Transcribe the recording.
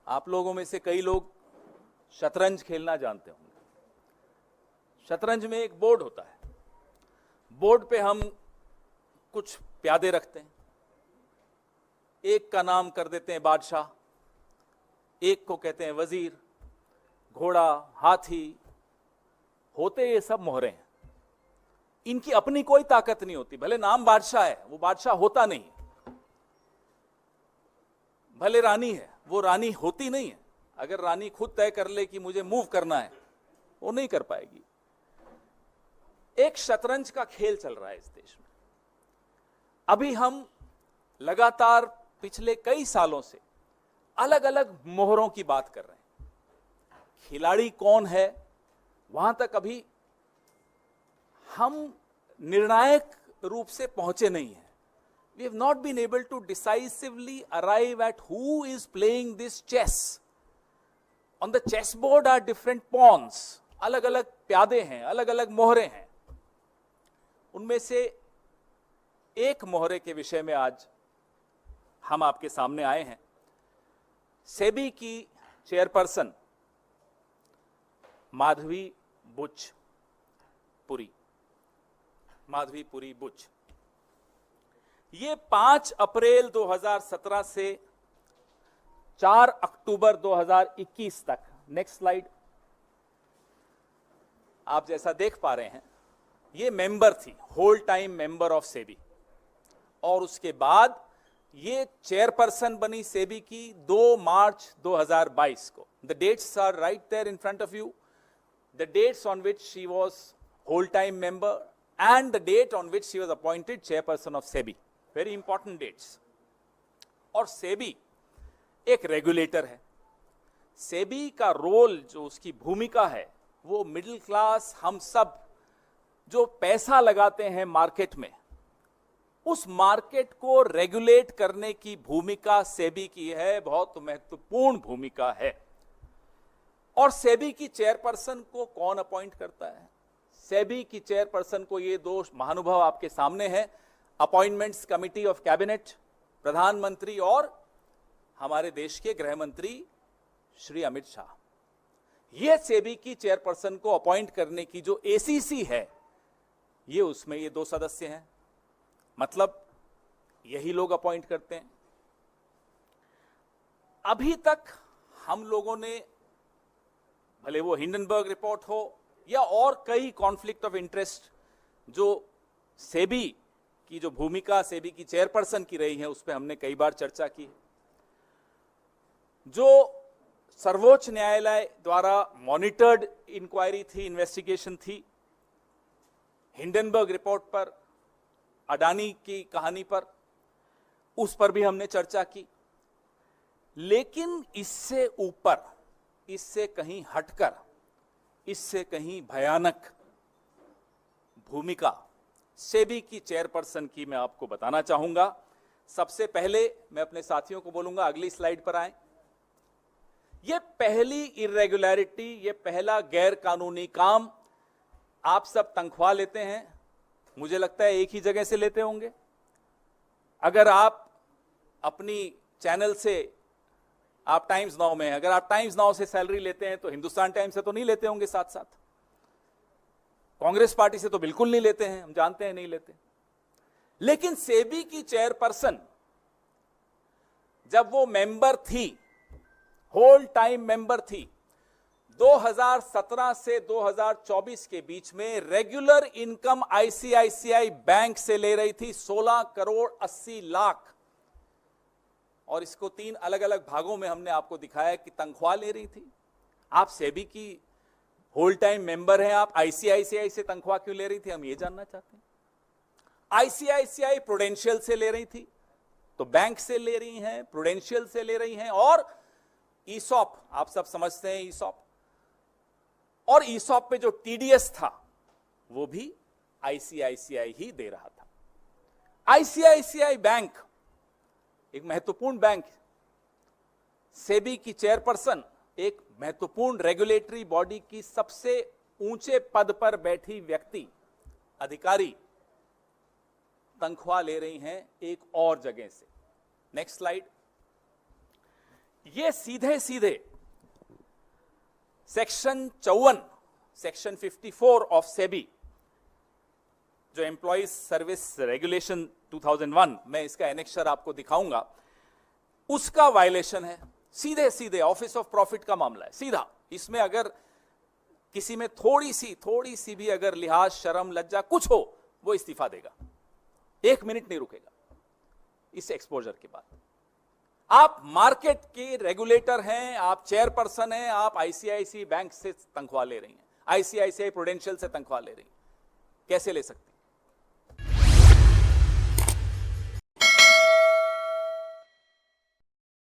आप लोगों में से कई लोग शतरंज खेलना जानते होंगे। शतरंज में एक बोर्ड होता है, बोर्ड पे हम कुछ प्यादे रखते हैं, एक का नाम कर देते हैं बादशाह, एक को कहते हैं वजीर, घोड़ा, हाथी, होते ये सब मोहरे हैं। इनकी अपनी कोई ताकत नहीं होती, भले नाम बादशाह है वो बादशाह होता नहीं है, भले रानी है वो रानी होती नहीं है। अगर रानी खुद तय कर ले कि मुझे मूव करना है, वो नहीं कर पाएगी। एक शतरंज का खेल चल रहा है इस देश में। अभी हम लगातार पिछले कई सालों से अलग अलग मोहरों की बात कर रहे हैं। खिलाड़ी कौन है वहां तक अभी हम निर्णायक रूप से पहुंचे नहीं हैं। We have not been able to decisively arrive at who is playing this chess. On the chessboard are different pawns. अलग अलग प्यादे हैं, अलग अलग मोहरे हैं। उनमें से एक मोहरे के विषय में आज हम आपके सामने आए हैं। सेबी की चेयरपर्सन माधवी पुरी बुच, ये 5 अप्रैल 2017 से 4 अक्टूबर 2021 तक, नेक्स्ट स्लाइड, आप जैसा देख पा रहे हैं, ये मेंबर थी, whole time member of SEBI. और उसके बाद ये चेयरपर्सन बनी सेबी की 2 मार्च 2022 को। The dates are right there in front of you, the dates on which she was whole time member and the date on which she was appointed chairperson of SEBI. Very important dates. और सेबी एक regulator है। सेबी का role, जो उसकी भूमिका है, वो middle class, हम सब जो पैसा लगाते हैं मार्केट में, उस मार्केट को रेगुलेट करने की भूमिका सेबी की है, बहुत महत्वपूर्ण भूमिका है। और सेबी की चेयरपर्सन को कौन अपॉइंट करता है? सेबी की चेयरपर्सन को ये 2 महानुभाव आपके सामने हैं, अपॉइंटमेंट्स कमिटी ऑफ कैबिनेट, प्रधानमंत्री और हमारे देश के गृह मंत्री श्री अमित शाह। ये सेबी की चेयरपर्सन को अपॉइंट करने की जो एसीसी है, ये उसमें ये 2 सदस्य हैं, मतलब यही लोग अपॉइंट करते हैं। अभी तक हम लोगों ने, भले वो हिंडनबर्ग रिपोर्ट हो या और कई कॉन्फ्लिक्ट ऑफ इंटरेस्ट जो सेबी की जो भूमिका सेबी की चेयरपर्सन की रही है, उस पर हमने कई बार चर्चा की। जो सर्वोच्च न्यायालय द्वारा मॉनिटर्ड इंक्वायरी थी, इन्वेस्टिगेशन थी, हिंडनबर्ग रिपोर्ट पर, अडानी की कहानी पर, उस पर भी हमने चर्चा की। लेकिन इससे ऊपर, इससे कहीं हटकर, इससे कहीं भयानक भूमिका सेबी की चेयरपर्सन की मैं आपको बताना चाहूंगा। सबसे पहले मैं अपने साथियों को बोलूंगा, अगली स्लाइड पर आएं। यह पहली इरेगुलरिटी, यह पहला गैर कानूनी काम, आप सब तनख्वाह लेते हैं, मुझे लगता है एक ही जगह से लेते होंगे। अगर आप अपनी चैनल से, आप टाइम्स नाउ में, अगर आप टाइम्स नाउ से सैलरी लेते हैं तो हिंदुस्तान टाइम्स से तो नहीं लेते होंगे, साथ साथ कांग्रेस पार्टी से तो बिल्कुल नहीं लेते हैं, हम जानते हैं नहीं लेते। लेकिन सेबी की चेयरपर्सन जब वो मेंबर थी, होल टाइम मेंबर थी, 2017 से 2024 के बीच में रेगुलर इनकम आईसीआईसीआई बैंक से ले रही थी 16 करोड़ 80 लाख। और इसको 3 अलग अलग भागों में हमने आपको दिखाया कि तनख्वाह ले रही थी। आप सेबी की होल टाइम मेंबर हैं, आप आईसीआईसीआई से तनख्वाह क्यों ले रही थी, हम ये जानना चाहते हैं। आईसीआईसीआई प्रूडेंशियल से ले रही थी, तो बैंक से ले रही हैं, प्रूडेंशियल से ले रही हैं। और ईसॉप, आप सब समझते हैं ईसॉप, और ईसॉप पे जो टीडीएस था वो भी आईसीआईसीआई ही दे रहा था। आईसीआईसीआई बैंक एक महत्वपूर्ण बैंक, सेबी की चेयरपर्सन एक महत्वपूर्ण रेगुलेटरी बॉडी की सबसे ऊंचे पद पर बैठी व्यक्ति, अधिकारी, तनख्वाह ले रही हैं एक और जगह से। Next slide. ये सीधे सीधे सेक्शन 54, सेक्शन 54 ऑफ सेबी, जो एम्प्लॉइज सर्विस रेगुलेशन 2001, मैं इसका एनेक्शर आपको दिखाऊंगा, उसका वायलेशन है। सीधे सीधे ऑफिस ऑफ प्रॉफिट का मामला है, सीधा। इसमें अगर किसी में थोड़ी सी भी अगर लिहाज, शर्म, लज्जा कुछ हो, वो इस्तीफा देगा, 1 मिनट नहीं रुकेगा इस एक्सपोजर के बाद। आप मार्केट के रेगुलेटर हैं, आप चेयरपर्सन हैं, आप आईसीआईसीआई बैंक से तनख्वाह ले रही हैं, आईसीआईसीआई प्रूडेंशियल से तनख्वाह ले रही हैं, कैसे ले सकते हैं?